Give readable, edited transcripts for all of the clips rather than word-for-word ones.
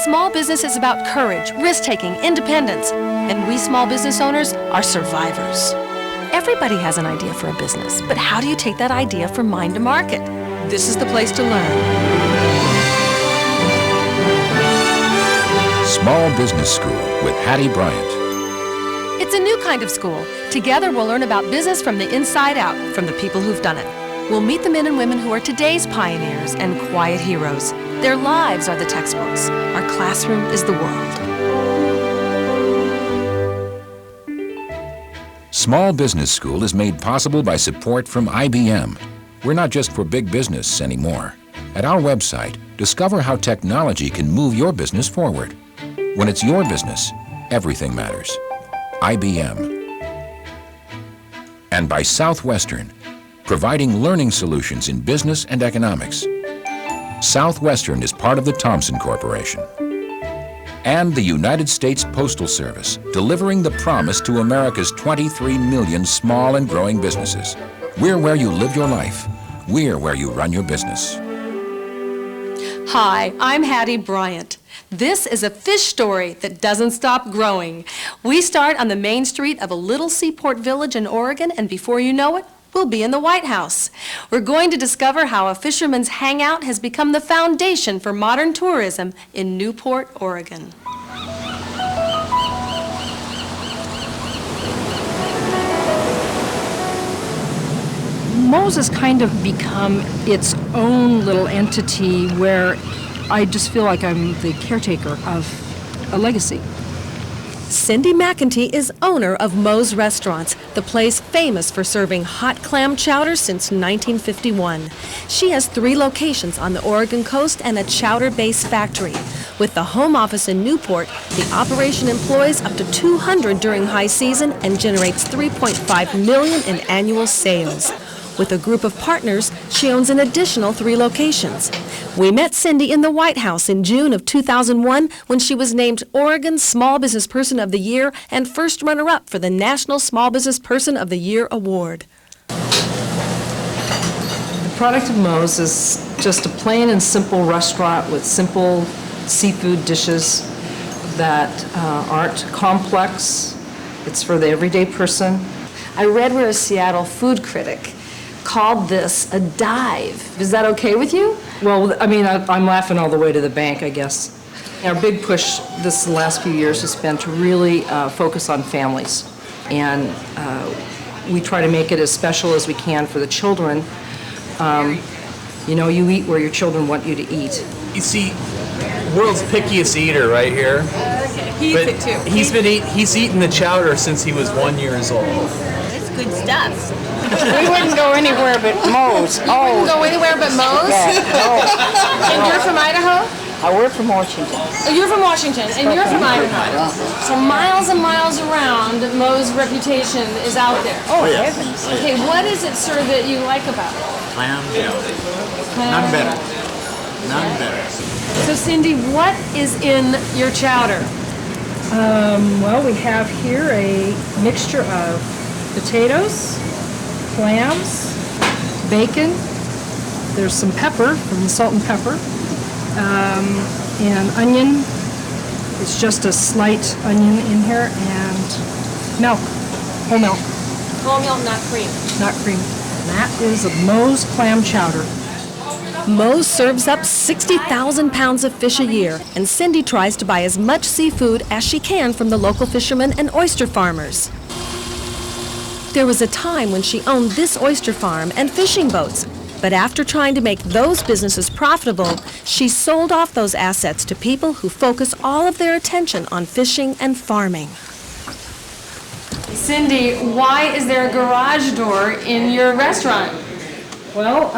Small business is about courage, risk-taking, independence, and we small business owners are survivors. Everybody has an idea for a business, but how do you take that idea from mind to market? This is the place to learn. Small Business School with Hattie Bryant. It's a new kind of school. Together we'll learn about business from the inside out, from the people who've done it. We'll meet the men and women who are today's pioneers and quiet heroes. Their lives are the textbooks. Our classroom is the world. Small Business School is made possible by support from IBM. We're not just for big business anymore. At our website, discover how technology can move your business forward. When it's your business, everything matters. IBM. And by Southwestern, providing learning solutions in business and economics. Southwestern is part of the Thomson Corporation. And the United States Postal Service, delivering the promise to America's 23 million small and growing businesses. We're where you live your life. We're where you run your business. Hi, I'm Hattie Bryant. This is a fish story that doesn't stop growing. We start on the main street of a little seaport village in Oregon, and before you know it, we'll be in the White House. We're going to discover how a fisherman's hangout has become the foundation for modern tourism in Newport, Oregon. Moe's has kind of become its own little entity where I just feel like I'm the caretaker of a legacy. Cindy McEntee is owner of Moe's Restaurants, the place famous for serving hot clam chowder since 1951. She has 3 locations on the Oregon coast and a chowder-based factory. With the home office in Newport, the operation employs up to 200 during high season and generates $3.5 million in annual sales. With a group of partners, she owns an additional 3 locations. We met Cindy in the White House in June of 2001 when she was named Oregon's Small Business Person of the Year and first runner-up for the National Small Business Person of the Year Award. The product of Moe's is just a plain and simple restaurant with simple seafood dishes that aren't complex. It's for the everyday person. I read where a Seattle food critic called this a dive. Is that okay with you? Well, I mean, I'm laughing all the way to the bank, I guess. Our big push the last few years has been to really focus on families. And we try to make it as special as we can for the children. You know, you eat where your children want you to eat. You see, world's pickiest eater right here. He eats it too. He's eaten the chowder since he was 1 year old. It's good stuff. We wouldn't go anywhere but Moe's. You wouldn't go anywhere but Moe's? No. And you're from Idaho? We're from Washington. Oh, you're from Washington, and you're from Idaho. So miles and miles around, Moe's reputation is out there. Oh, heavens. Okay, what is it, sir, that you like about it? Clam chowder. None better. None better. So Cindy, what is in your chowder? Well, we have here a mixture of potatoes, clams, bacon, there's some pepper, from the salt and pepper, and onion. It's just a slight onion in here, and milk, whole milk. Whole milk, not cream. Not cream. And that is a Moe's clam chowder. Moe's serves up 60,000 pounds of fish a year, and Cindy tries to buy as much seafood as she can from the local fishermen and oyster farmers. There was a time when she owned this oyster farm and fishing boats, but after trying to make those businesses profitable, she sold off those assets to people who focus all of their attention on fishing and farming. Cindy, why is there a garage door in your restaurant? Well,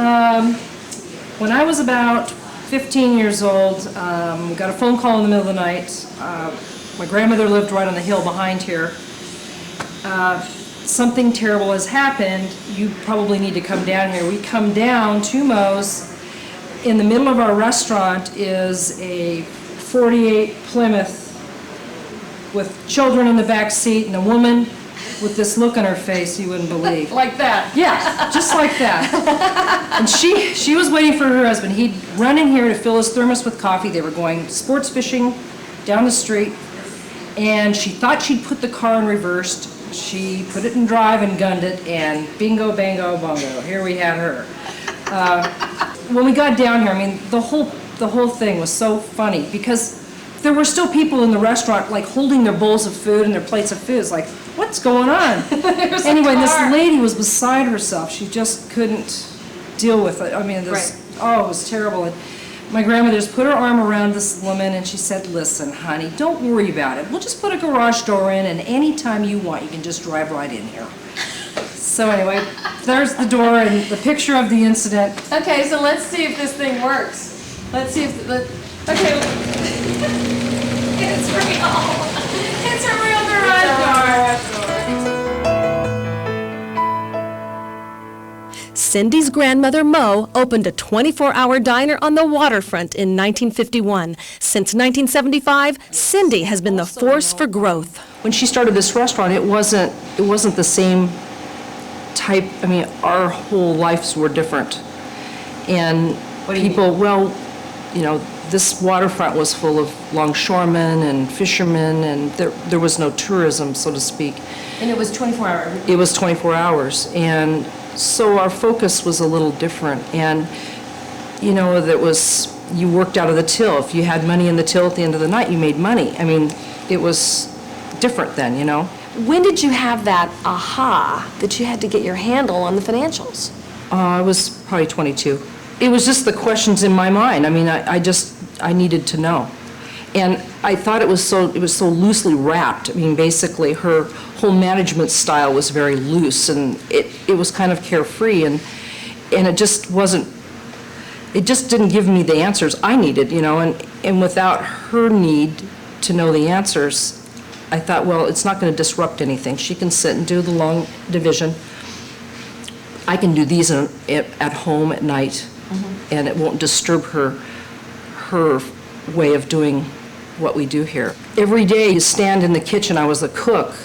when I was about 15 years old, we got a phone call in the middle of the night. My grandmother lived right on the hill behind here. Something terrible has happened. You probably need to come down here. We come down to Moe's. In the middle of our restaurant is a 48 Plymouth with children in the back seat and a woman with this look on her face you wouldn't believe. Like that. Yeah, just like that. And she was waiting for her husband. He'd run in here to fill his thermos with coffee. They were going sports fishing down the street, and she thought she'd put the car in reverse. She put it in drive and gunned it, and bingo, bango, bongo, here we had her. When we got down here, I mean, the whole thing was so funny, because there were still people in the restaurant, like, holding their bowls of food and their plates of food. It's like, what's going on? Anyway, this lady was beside herself. She just couldn't deal with it. I mean, this, oh, it was terrible. And my grandmother just put her arm around this woman, and she said, listen, honey, don't worry about it. We'll just put a garage door in, and anytime you want, you can just drive right in here. So anyway, there's the door and the picture of the incident. Okay, so let's see if this thing works. Let's see if, okay. It's real. It's a real garage door. Cindy's grandmother, Mo, opened a 24-hour diner on the waterfront in 1951. Since 1975, Cindy has been the force for growth. When she started this restaurant, it wasn't the same type. I mean, our whole lives were different. And people, well, you know, this waterfront was full of longshoremen and fishermen, and there was no tourism, so to speak. And it was 24 hours. It was 24 hours, and so our focus was a little different. And, you know, you worked out of the till. If you had money in the till at the end of the night, you made money. I mean, it was different then, you know. When did you have that aha that you had to get your handle on the financials? I was probably 22. It was just the questions in my mind. I mean, I needed to know. And I thought it was so loosely wrapped. I mean, basically, her whole management style was very loose, and it was kind of carefree, and it just wasn't, it just didn't give me the answers I needed, you know, and without her need to know the answers, I thought, well, it's not going to disrupt anything. She can sit and do the long division. I can do these at home at night, and it won't disturb her way of doing what we do here. Every day you stand in the kitchen. I was a cook,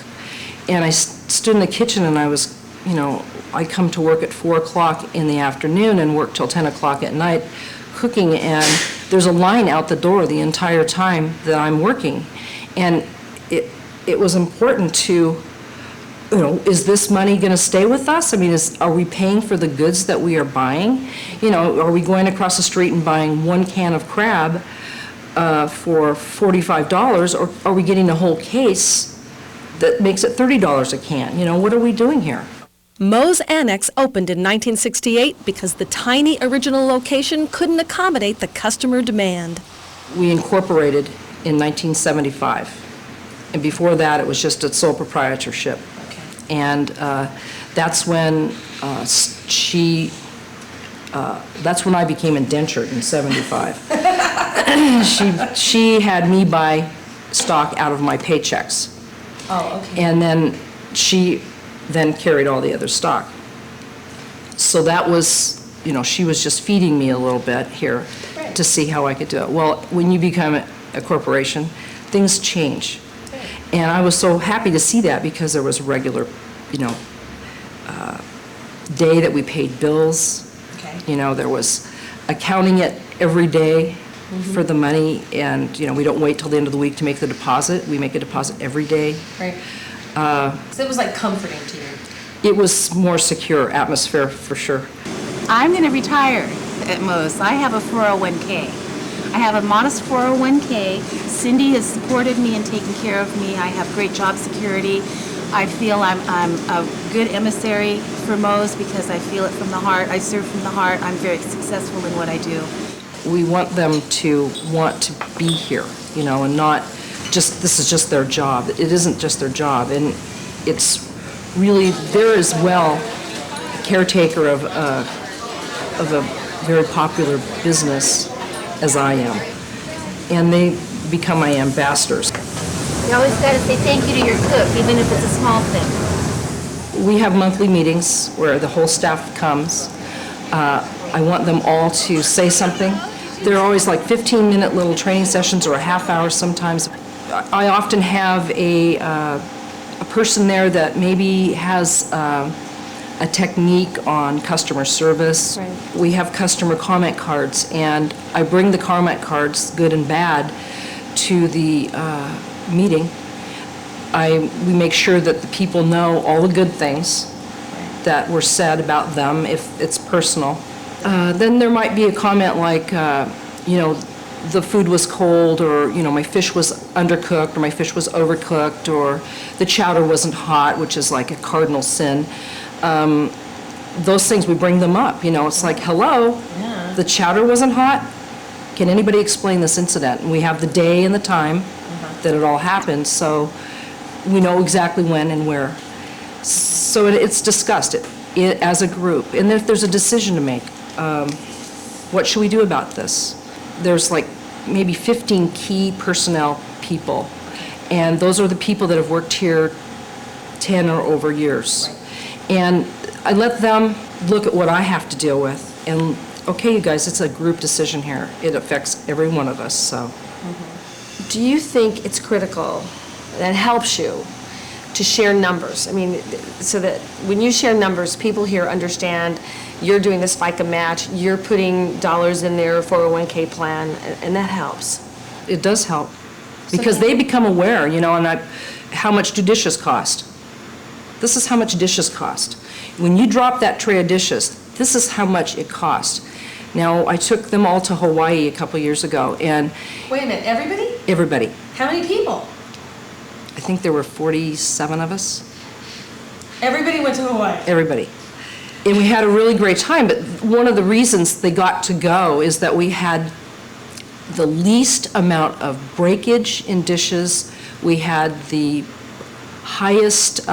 and I stood in the kitchen, and I was, you know, I come to work at 4 o'clock in the afternoon and work till 10 o'clock at night cooking, and there's a line out the door the entire time that I'm working. And it was important to, you know, is this money going to stay with us? I mean, are we paying for the goods that we are buying? You know, are we going across the street and buying 1 can of crab for $45, or are we getting a whole case that makes it $30 a can? You know, what are we doing here? Mo's Annex opened in 1968 because the tiny original location couldn't accommodate the customer demand. We incorporated in 1975. And before that, it was just a sole proprietorship. Okay. And that's when that's when I became indentured in 75. She had me buy stock out of my paychecks. Oh, okay. And then she carried all the other stock. So that was, you know, she was just feeding me a little bit here to see how I could do it. Well, when you become a corporation, things change. And I was so happy to see that, because there was a regular, you know, day that we paid bills. Okay. You know, there was accounting it every day for the money, and, you know, we don't wait till the end of the week to make the deposit. We make a deposit every day. Right. So it was like comforting to you. It was more secure atmosphere for sure. I'm going to retire at Mo's. I have a 401k. I have a modest 401k. Cindy has supported me and taken care of me. I have great job security. I feel I'm a good emissary for Mo's because I feel it from the heart. I serve from the heart. I'm very successful in what I do. We want them to want to be here, you know, and not just, this is just their job. It isn't just their job, and it's really, they're as well a caretaker of a very popular business as I am, and they become my ambassadors. You always got to say thank you to your cook, even if it's a small thing. We have monthly meetings where the whole staff comes. I want them all to say something. They're always like 15-minute little training sessions, or a half hour sometimes. I often have a person there that maybe has a technique on customer service. Right. We have customer comment cards, and I bring the comment cards, good and bad, to the meeting. We make sure that the people know all the good things that were said about them, if it's personal. Then there might be a comment like, the food was cold, or, my fish was undercooked, or my fish was overcooked, or the chowder wasn't hot, which is like a cardinal sin. Those things, we bring them up, it's like, hello, the chowder wasn't hot? Can anybody explain this incident? And we have the day and the time that it all happened, so we know exactly when and where. So it's discussed as a group, and if there's a decision to make, what should we do about this? There's like maybe 15 key personnel people, and those are the people that have worked here 10 or over years. And I let them look at what I have to deal with, and, okay, you guys, it's a group decision here. It affects every one of us, so. Do you think it's critical, that helps you, to share numbers? I mean, so that when you share numbers, people here understand you're doing this FICA match, you're putting dollars in their 401k plan, and that helps. It does help, because they become aware, how much do dishes cost? This is how much dishes cost. When you drop that tray of dishes, this is how much it cost. Now, I took them all to Hawaii a couple years ago, and Wait a minute, everybody? everybody, How many people? I think there were 47 of us, Everybody went to Hawaii. everybody. And we had a really great time, but one of the reasons they got to go is that we had the least amount of breakage in dishes. We had the highest,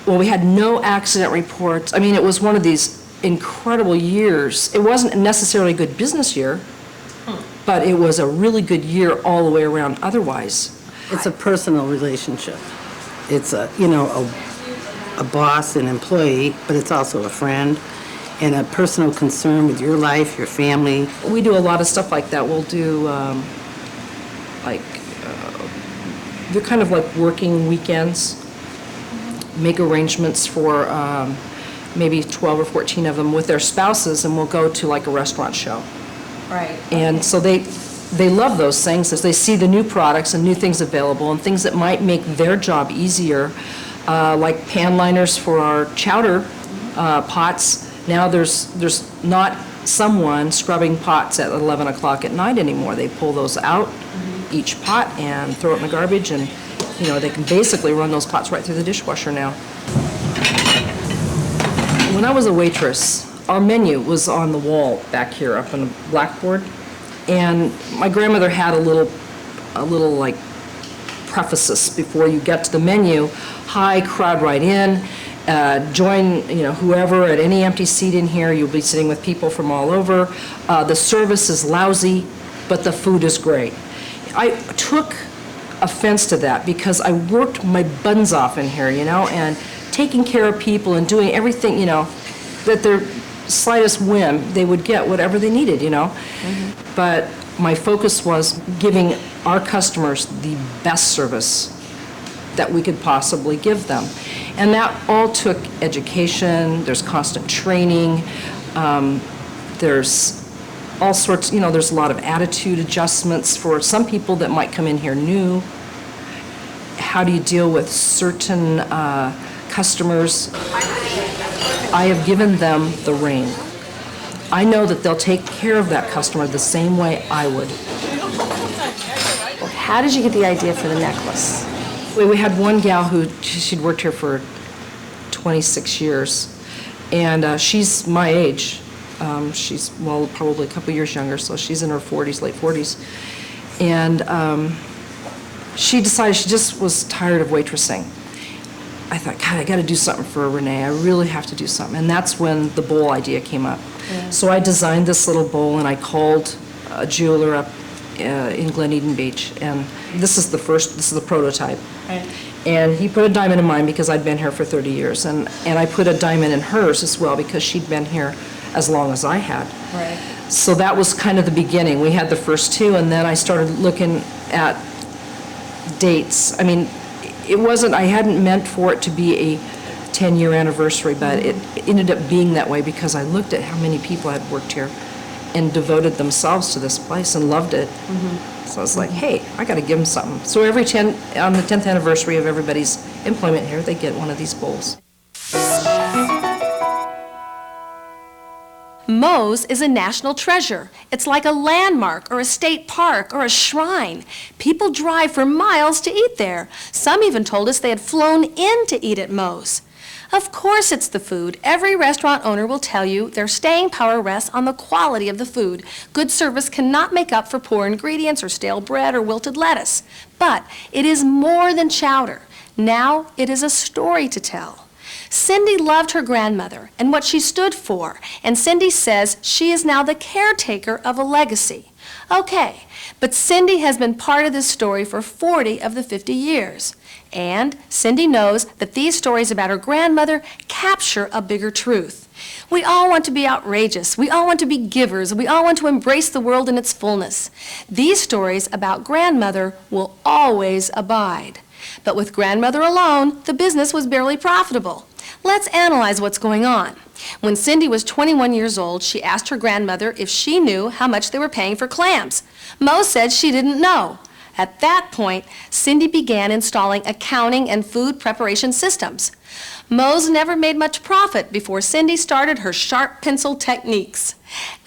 we had no accident reports. I mean, it was one of these incredible years. It wasn't necessarily a good business year, but it was a really good year all the way around otherwise. It's a personal relationship. It's a boss and employee, but it's also a friend and a personal concern with your life, your family. We do a lot of stuff like that. We'll do, they're kind of like working weekends, make arrangements for maybe 12 or 14 of them with their spouses, and we'll go to like a restaurant show. Right. And so they love those things as they see the new products and new things available and things that might make their job easier, like pan liners for our chowder pots. Now there's not someone scrubbing pots at 11 o'clock at night anymore. They pull those out, each pot, and throw it in the garbage, and they can basically run those pots right through the dishwasher now. When I was a waitress, our menu was on the wall back here up on the blackboard, and my grandmother had a little like prefaces before you get to the menu. Hi, crowd right in, join whoever at any empty seat in here. You'll be sitting with people from all over. The service is lousy, but the food is great. I took offense to that because I worked my buns off in here, and taking care of people and doing everything, that their slightest whim, they would get whatever they needed, But my focus was giving our customers the best service that we could possibly give them. And that all took education, there's constant training, there's all sorts, there's a lot of attitude adjustments for some people that might come in here new. How do you deal with certain customers? I have given them the rein. I know that they'll take care of that customer the same way I would. How did you get the idea for the necklace? We had one gal who, she'd worked here for 26 years, and she's my age. She's, probably a couple years younger, so she's in her 40s, late 40s. And she decided she just was tired of waitressing. I thought, God, I got to do something for Renee. I really have to do something. And that's when the bowl idea came up. Yeah. So I designed this little bowl, and I called a jeweler up in Glen Eden Beach. And this is the prototype. Right. And he put a diamond in mine because I'd been here for 30 years. And I put a diamond in hers as well because she'd been here as long as I had. Right. So that was kind of the beginning. We had the first two, and then I started looking at dates. I mean, it wasn't, I hadn't meant for it to be a 10-year anniversary, but it ended up being that way because I looked at how many people had worked here and devoted themselves to this place and loved it. So I was like, hey, I got to give them something. So on the 10th anniversary of everybody's employment here, they get one of these bowls. Moe's is a national treasure. It's like a landmark or a state park or a shrine. People drive for miles to eat there. Some even told us they had flown in to eat at Moe's. Of course it's the food. Every restaurant owner will tell you their staying power rests on the quality of the food. Good service cannot make up for poor ingredients or stale bread or wilted lettuce. But it is more than chowder. Now it is a story to tell. Cindy loved her grandmother and what she stood for, and Cindy says she is now the caretaker of a legacy. Okay, but Cindy has been part of this story for 40 of the 50 years. And Cindy knows that these stories about her grandmother capture a bigger truth. We all want to be outrageous. We all want to be givers. We all want to embrace the world in its fullness. These stories about grandmother will always abide. But with grandmother alone, the business was barely profitable. Let's analyze what's going on. When Cindy was 21 years old, she asked her grandmother if she knew how much they were paying for clams. Mo said she didn't know. At that point, Cindy began installing accounting and food preparation systems. Moe's never made much profit before Cindy started her sharp pencil techniques.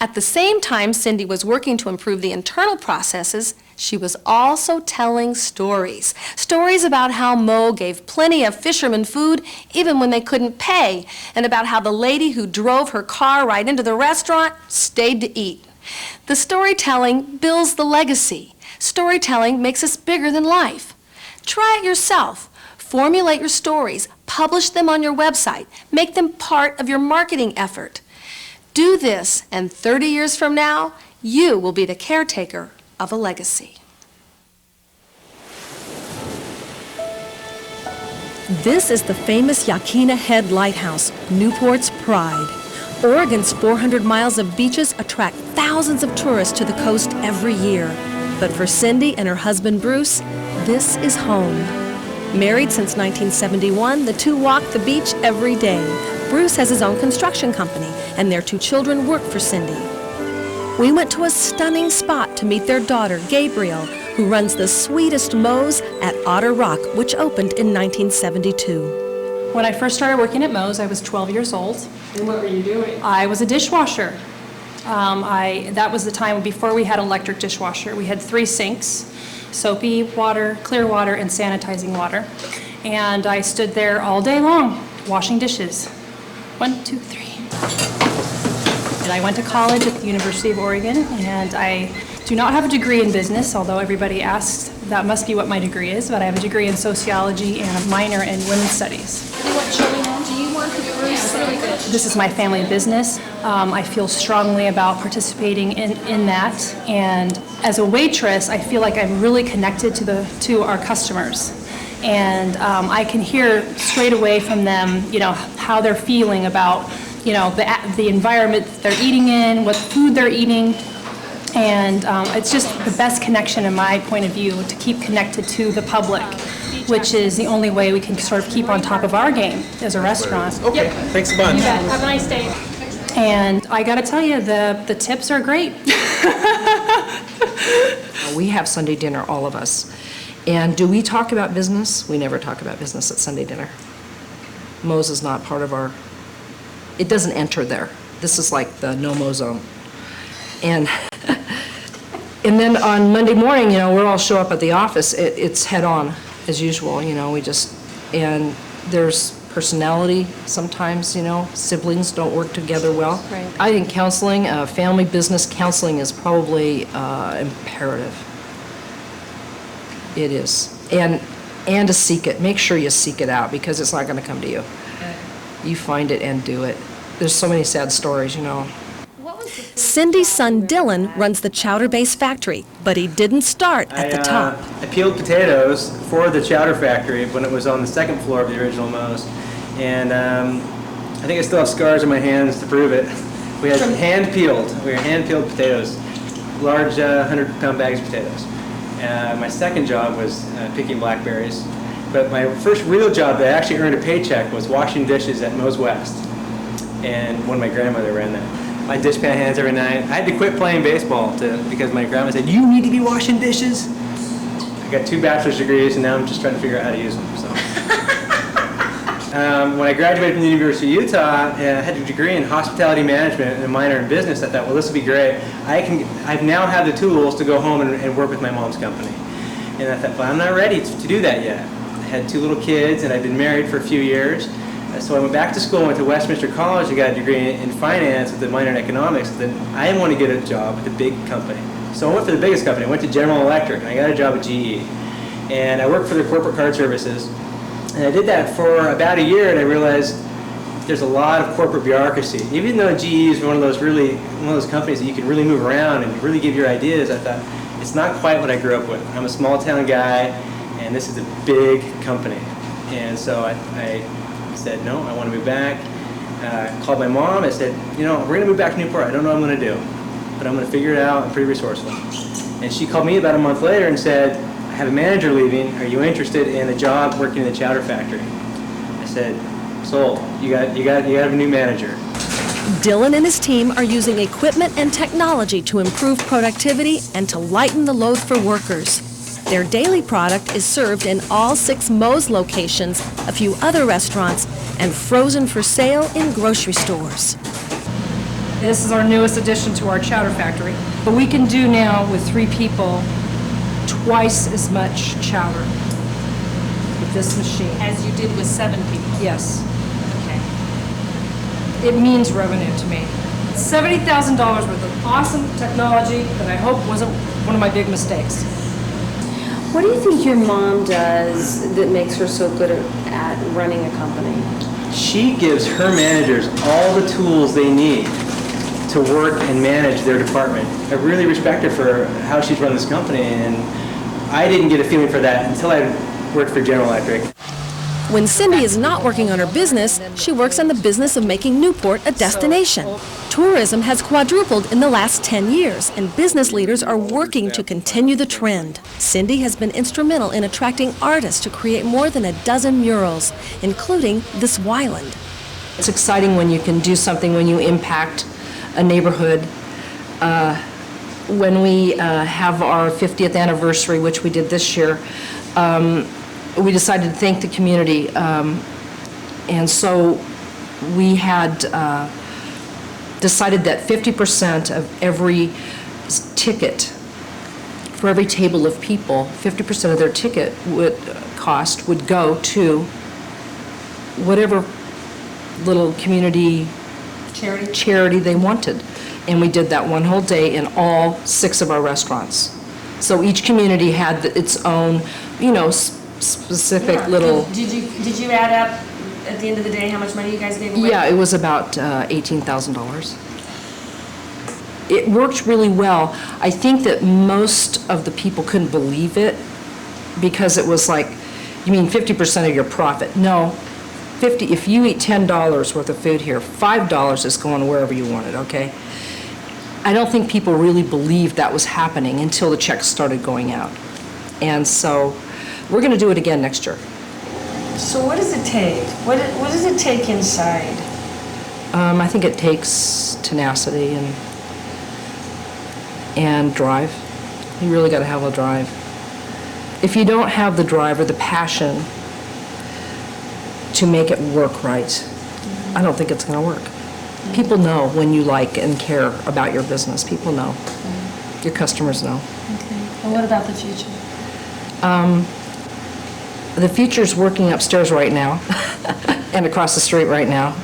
At the same time Cindy was working to improve the internal processes, she was also telling stories. Stories about how Moe gave plenty of fishermen food even when they couldn't pay, and about how the lady who drove her car right into the restaurant stayed to eat. The storytelling builds the legacy. Storytelling makes us bigger than life. Try it yourself. Formulate your stories, publish them on your website, make them part of your marketing effort. Do this, and 30 years from now, you will be the caretaker of a legacy. This is the famous Yaquina Head Lighthouse, Newport's pride. Oregon's 400 miles of beaches attract thousands of tourists to the coast every year. But for Cindy and her husband Bruce, this is home. Married since 1971, the two walk the beach every day. Bruce has his own construction company, and their 2 children work for Cindy. We went to a stunning spot to meet their daughter, Gabriel, who runs the sweetest Moe's at Otter Rock, which opened in 1972. When I first started working at Moe's, I was 12 years old. And what were you doing? I was a dishwasher. That was the time before we had electric dishwasher. We had 3 sinks, soapy water, clear water, and sanitizing water. And I stood there all day long, washing dishes. 1, 2, 3. And I went to college at the University of Oregon, and I do not have a degree in business, although everybody asks that must be what my degree is, but I have a degree in sociology and a minor in women's studies. This is my family business. I feel strongly about participating in that, and as a waitress, I feel like I'm really connected to our customers, and I can hear straight away from them, how they're feeling about, the environment they're eating in, what food they're eating, and it's just the best connection in my point of view to keep connected to the public, which is the only way we can sort of keep on top of our game as a restaurant. Okay, Yep. thanks a bunch. You bet. Have a nice day. And I got to tell you, the tips are great. We have Sunday dinner, all of us. And do we talk about business? We never talk about business at Sunday dinner. Moe's is not part of our, it doesn't enter there. This is like the no-mo zone. And then on Monday morning, we'll all show up at the office. It's head on, as usual, and there's personality sometimes, siblings don't work together well. Right. I think counseling, family business counseling is probably imperative. It is. And to seek it. Make sure you seek it out, because it's not going to come to you. You find it and do it. There's so many sad stories, Cindy's son Dylan runs the Chowder Base factory, but he didn't start at the top. I peeled potatoes for the Chowder factory when it was on the 2nd floor of the original Moe's, and I think I still have scars on my hands to prove it. We had hand-peeled potatoes, large 100-pound bags of potatoes. My second job was picking blackberries, But my first real job that I actually earned a paycheck was washing dishes at Moe's West. And when my grandmother ran that. My dishpan hands every night. I had to quit playing baseball because my grandma said, "You need to be washing dishes." I got 2 bachelor's degrees, and now I'm just trying to figure out how to use them. So. When I graduated from the University of Utah, I had a degree in hospitality management and a minor in business. I thought, well, this will be great. I've now had the tools to go home and work with my mom's company. And I thought, well, I'm not ready to do that yet. I had 2 little kids, and I'd been married for a few years. So I went back to school, went to Westminster College, and got a degree in finance with a minor in economics. Then I didn't want to get a job with a big company. So I went for the biggest company. I went to General Electric, and I got a job at GE. And I worked for their corporate card services. And I did that for about a year, and I realized there's a lot of corporate bureaucracy. Even though GE is one of those companies that you can really move around and really give your ideas, I thought, it's not quite what I grew up with. I'm a small town guy, and this is a big company. And so I said, no, I want to move back. Called my mom. I said, we're going to move back to Newport. I don't know what I'm going to do, but I'm going to figure it out. I'm pretty resourceful. And she called me about a month later and said, I have a manager leaving. Are you interested in a job working in the Chowder factory? I said, sold. You got a new manager. Dylan and his team are using equipment and technology to improve productivity and to lighten the load for workers. Their daily product is served in all 6 Moe's locations, a few other restaurants, and frozen for sale in grocery stores. This is our newest addition to our chowder factory. But we can do now with 3 people twice as much chowder with this machine. As you did with 7 people. Yes. Okay. It means revenue to me. $70,000 worth of awesome technology that I hope wasn't one of my big mistakes. What do you think your mom does that makes her so good at running a company? She gives her managers all the tools they need to work and manage their department. I really respect her for how she's run this company, and I didn't get a feeling for that until I worked for General Electric. When Cindy is not working on her business, she works on the business of making Newport a destination. Tourism has quadrupled in the last 10 years, and business leaders are working to continue the trend. Cindy has been instrumental in attracting artists to create more than a dozen murals, including this Wyland. It's exciting when you can do something, when you impact a neighborhood. When we have our 50th anniversary, which we did this year, we decided to thank the community, and so we had decided that 50% of every ticket, for every table of people, 50% of their ticket cost would go to whatever little community charity they wanted. And we did that one whole day in all 6 of our restaurants. So each community had its own, specific little. Did you add up at the end of the day how much money you guys gave away? Yeah, it was about $18,000. It worked really well. I think that most of the people couldn't believe it because it was like, you mean 50% of your profit? No, if you eat $10 worth of food here, $5 is going wherever you want it, okay? I don't think people really believed that was happening until the checks started going out. And so we're going to do it again next year. So what does it take? What does it take inside? I think it takes tenacity and drive. You really got to have a drive. If you don't have the drive or the passion to make it work right, I don't think it's going to work. People know when you like and care about your business. People know. Your customers know. Okay. And what about the future? The future's working upstairs right now and across the street right now.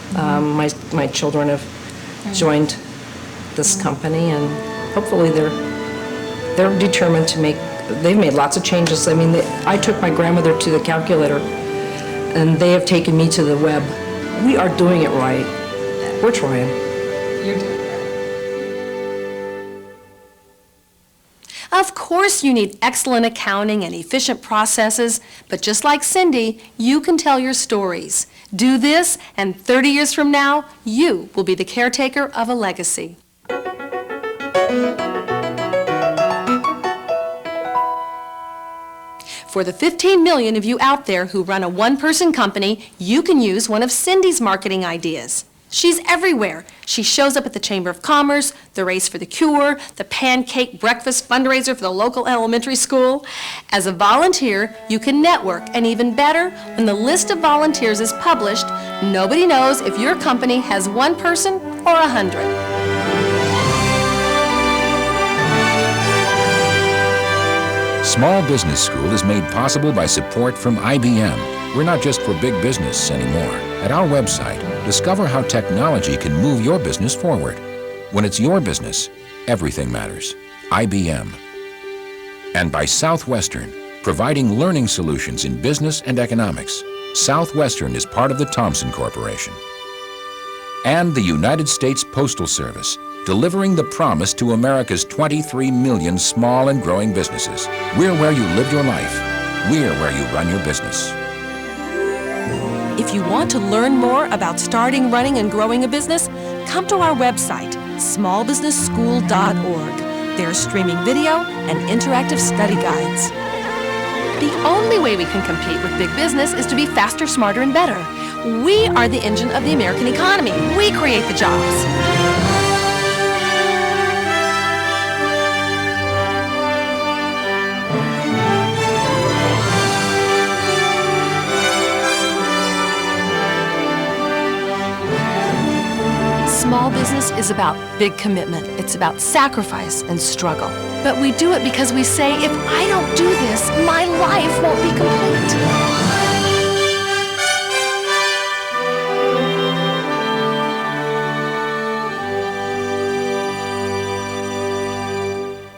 My children have joined this company, and hopefully they're determined to they've made lots of changes. I mean, I took my grandmother to the calculator, and they have taken me to the web. We are doing it right. We're trying. You're doing it. Of course you need excellent accounting and efficient processes, but just like Cindy, you can tell your stories. Do this, and 30 years from now, you will be the caretaker of a legacy. For the 15 million of you out there who run a one-person company, you can use one of Cindy's marketing ideas. She's everywhere. She shows up at the Chamber of Commerce, the Race for the Cure, the pancake breakfast fundraiser for the local elementary school. As a volunteer, you can network, and even better, when the list of volunteers is published, nobody knows if your company has one person or 100. Small Business School is made possible by support from IBM. We're not just for big business anymore. At our website, discover how technology can move your business forward. When it's your business, everything matters. IBM. And by Southwestern, providing learning solutions in business and economics. Southwestern is part of the Thomson Corporation. And the United States Postal Service, delivering the promise to America's 23 million small and growing businesses. We're where you live your life. We're where you run your business. If you want to learn more about starting, running, and growing a business, come to our website, smallbusinessschool.org. There's streaming video and interactive study guides. The only way we can compete with big business is to be faster, smarter, and better. We are the engine of the American economy. We create the jobs. Small business is about big commitment. It's about sacrifice and struggle. But we do it because we say, if I don't do this, my